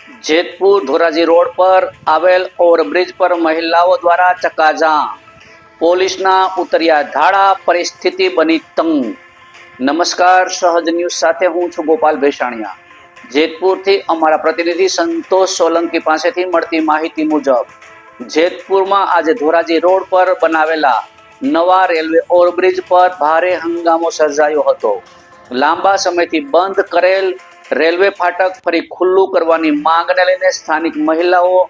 Jetpur Dhoraji road પર આવેલ overbridge પર મહિલાઓ દ્વારા ચક્કાજામ, પોલીસના ઉતર્યા ધાડા, પરિસ્થિતિ બની તંગ। નમસ્કાર, સહજ ન્યૂઝ સાથે હું છું ગોપાલ ભેસાણિયા। જેતપુરથી અમારા પ્રતિનિધિ સંતોષ સોલંકી પાસેથી મળતી માહિતી મુજબ જેતપુરમાં આજે ધોરાજી રોડ પર બનાવેલા નવા રેલવે ઓવરબ્રિજ પર ભારે હંગામો સર્જાયો હતો। લાંબા સમયથી બંધ કરેલ રેલવે ફાટક ફરી ખુલ્લું કરવાની માંગને લઈને સ્થાનિક મહિલાઓ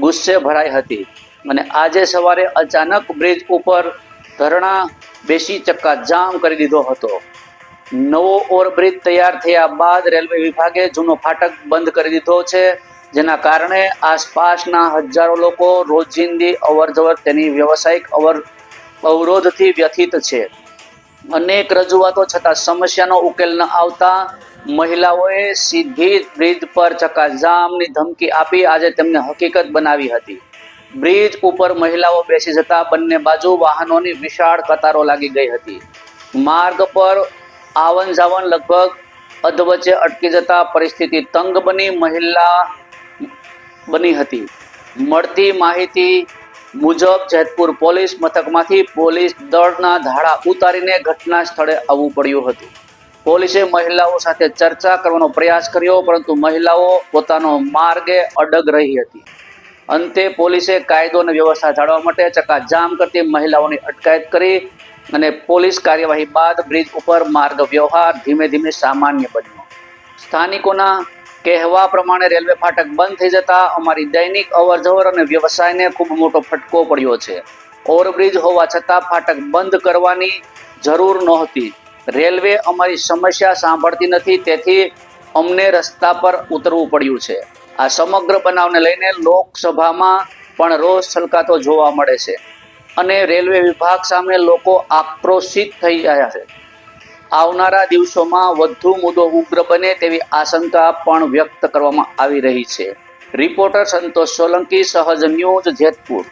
ગુસ્સે ભરાઈ હતી અને આજે સવારે અચાનક બ્રિજ ઉપર ધરણા બેસી ચક્કાજામ કરી દીધો હતો। નવો ઓવરબ્રિજ તૈયાર થયા બાદ રેલવે વિભાગે જૂનો ફાટક બંધ કરી દીધો છે, જેના કારણે આસપાસના હજારો લોકો રોજિંદી અવરજવર તેની વ્યવસાયિક અવરોધથી વ્યથિત છે। અનેક રજૂઆતો છતાં સમસ્યાનો ઉકેલ ન આવતા મહિલાઓએ સીધી બ્રિજ પર ચક્કાજામની ધમકી આપી આજે તેમને હકીકત બનાવી હતી। બ્રિજ ઉપર મહિલાઓ બેસી જતા બંને બાજુ વાહનોની વિશાળ કતારો લાગી ગઈ હતી। માર્ગ પર આવન જાવન લગભગ અધવચ્ચે અટકી જતા પરિસ્થિતિ તંગ બની હતી। મળતી માહિતી મુજબ જેતપુર પોલીસ મથકમાંથી પોલીસ દળના ધાડા ઉતારીને ઘટના સ્થળે આવવું પડ્યું હતું। પોલીસે મહિલાઓ સાથે ચર્ચા કરવાનો પ્રયાસ કર્યો, પરંતુ મહિલાઓ પોતાનો માર્ગે અડગ રહી હતી। અંતે પોલીસે કાયદો અને વ્યવસ્થા જાળવવા માટે ચક્કાજામ કરતી મહિલાઓની અટકાયત કરી અને પોલીસ કાર્યવાહી બાદ બ્રિજ ઉપર માર્ગ વ્યવહાર ધીમે ધીમે સામાન્ય બન્યો। સ્થાનિકોના કહેવા પ્રમાણે રેલવે ફાટક બંધ થઈ જતા અમારી દૈનિક અવરજવર અને વ્યવસાયને ખૂબ મોટો ફટકો પડ્યો છે। ઓવરબ્રિજ હોવા છતાં ફાટક બંધ કરવાની જરૂર નહોતી। રેલવે અમારી સમસ્યા સાંભળતી નથી, તેથી અમને રસ્તા પર ઉતરવું પડ્યું છે। આ સમગ્ર બનાવને લઈને લોકસભામાં પણ રોષ છલકાતો જોવા મળે છે અને રેલવે વિભાગ સામે લોકો આક્રોશિત થઈ રહ્યા છે। આવનારા દિવસોમાં વધુ મુદ્દો ઉગ્ર બને તેવી આશંકા પણ વ્યક્ત કરવામાં આવી રહી છે। રિપોર્ટર સંતોષ સોલંકી, સહજ ન્યૂઝ, જેતપુર।